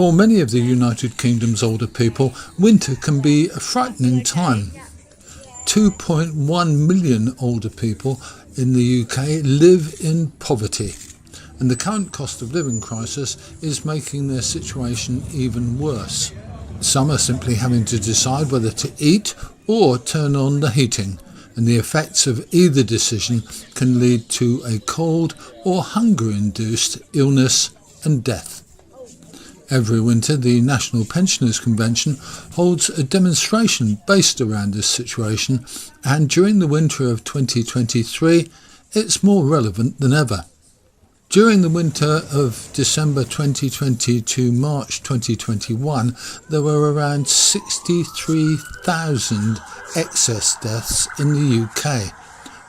For many of the United Kingdom's older people, winter can be a frightening time. 2.1 million older people in the UK live in poverty, and the current cost of living crisis is making their situation even worse. Some are simply having to decide whether to eat or turn on the heating, and the effects of either decision can lead to a cold or hunger-induced illness and death. Every winter, the National Pensioners Convention holds a demonstration based around this situation, and during the winter of 2023, it's more relevant than ever. During the winter of December 2020 to March 2021, there were around 63,000 excess deaths in the UK.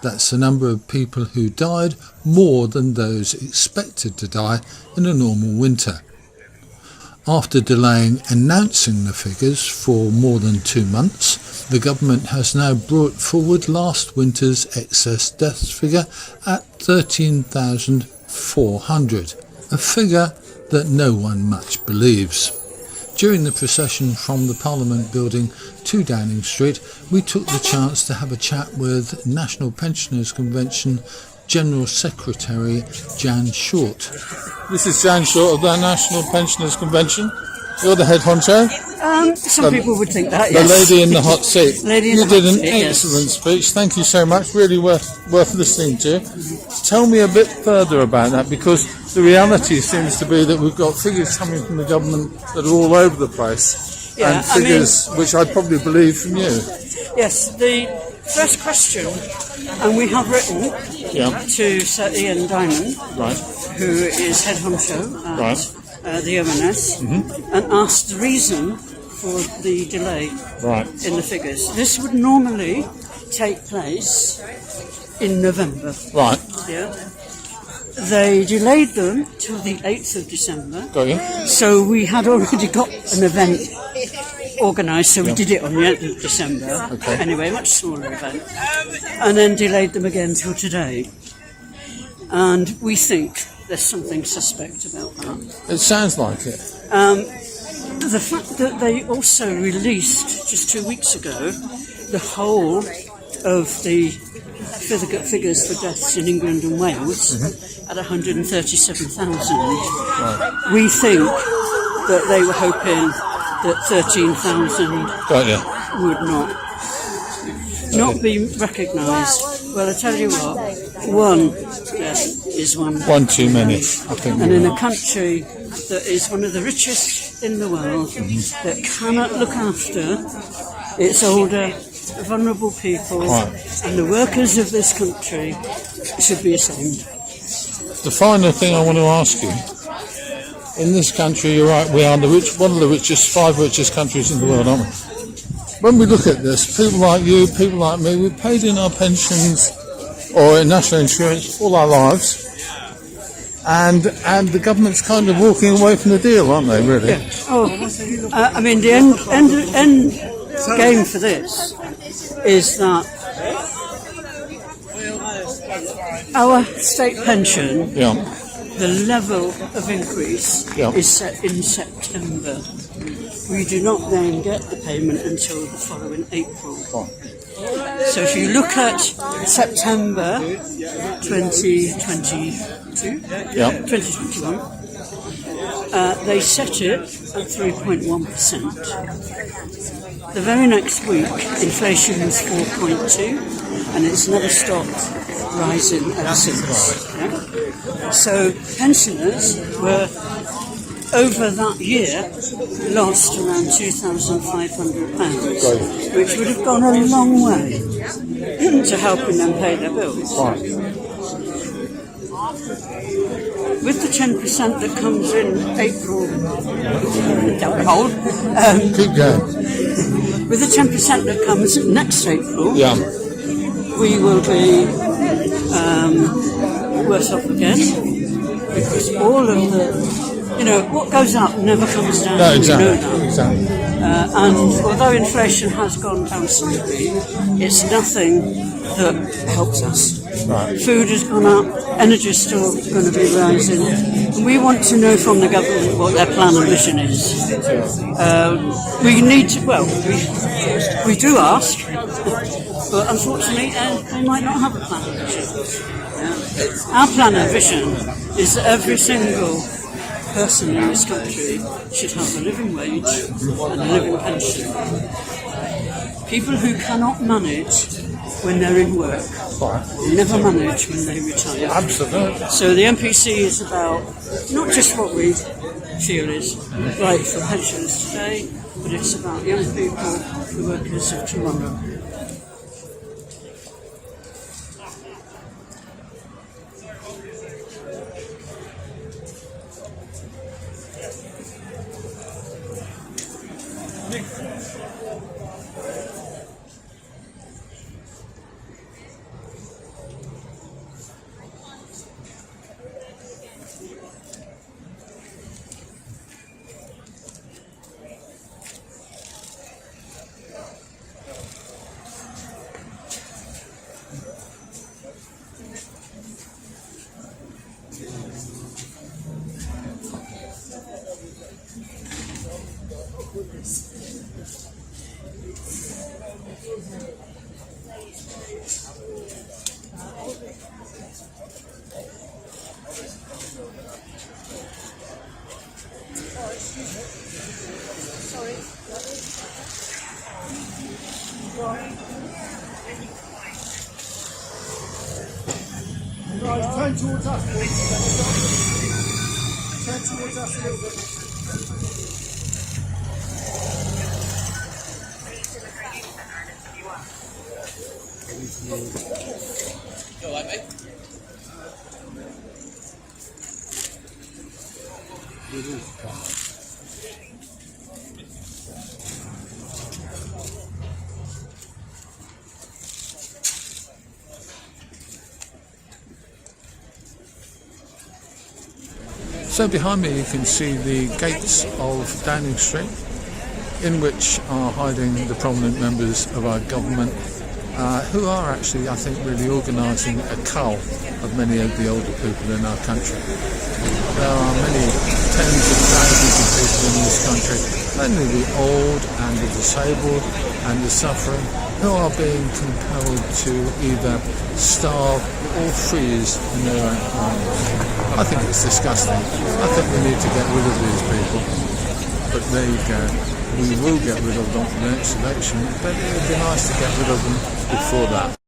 That's the number of people who died more than those expected to die in a normal winter. After delaying announcing the figures for more than 2 months, the government has now brought forward last winter's excess deaths figure at 13,400, a figure that no one much believes. During the procession from the Parliament building to Downing Street, we took the chance to have a chat with National Pensioners Convention General Secretary Jan Shortt. This is Jan Shortt of the National Pensioners Convention. You're the head honcho? Some people would think that, yes. The lady in the hot seat. You did an excellent speech. Thank you so much. Really worth listening to. Tell me a bit further about that, because the reality seems to be that we've got figures coming from the government that are all over the place, and figures which I probably believe from you. Yes, the first question, and we have written to Sir Ian Diamond, who is head honcho at the ONS, and asked the reason for the delay in the figures. This would normally take place in November. Yeah. They delayed them till the 8th of December. So we had already got an event organised, so we did it on the 8th of December. Anyway, much smaller event. And then delayed them again till today. And we think there's something suspect about that. It sounds like it. The fact that they also released, just 2 weeks ago, the whole of the figures for deaths in England and Wales at 137,000. We think that they were hoping that 13,000 would not be recognised. Well, I tell you what, one death is one too many. I think. And in a country that is one of the richest in the world, that cannot look after its older, vulnerable people, and the workers of this country should be ashamed. The final thing I want to ask you, in this country, you're right, we are one of the five richest countries in the world, aren't we? When we look at this, people like you, people like me, we've paid in our pensions or in national insurance all our lives, and the government's kind of walking away from the deal, aren't they, really? I mean, the end game for this is that our state pension, the level of increase is set in September. We do not then get the payment until the following April. So if you look at September 2021, they set it at 3.1%. The very next week, inflation was 4.2%, and it's never stopped rising ever since. So pensioners were, over that year, lost around £2,500, which would have gone a long way to helping them pay their bills. With the 10% that comes in April, keep going. With the 10% that comes next April, we will be worse off again, because all of the, what goes up never comes down. No, exactly. And although inflation has gone down slightly, it's nothing that helps us. Food has gone up, energy is still going to be rising. And we want to know from the government what their plan and vision is. We need to, we do ask, but unfortunately they might not have a plan and vision. Our plan and vision is that every single person in this country should have a living wage and a living pension. People who cannot manage when they're in work will never manage when they retire. Absolutely. So the MPC is about not just what we feel is right for pensions today, but it's about young people, the workers of tomorrow. Right, turn towards us, please. Turn towards us a little bit. You all right, mate? So behind me you can see the gates of Downing Street, in which are hiding the prominent members of our government, who are actually, I think, really organising a cull of many of the older people in our country. There are many tens of thousands of people in this country, mainly the old and the disabled and the suffering, who are being compelled to either starve or freeze in their own homes. I think it's disgusting. I think we need to get rid of these people. But there you go. We will get rid of them for the next election, but it would be nice to get rid of them before that.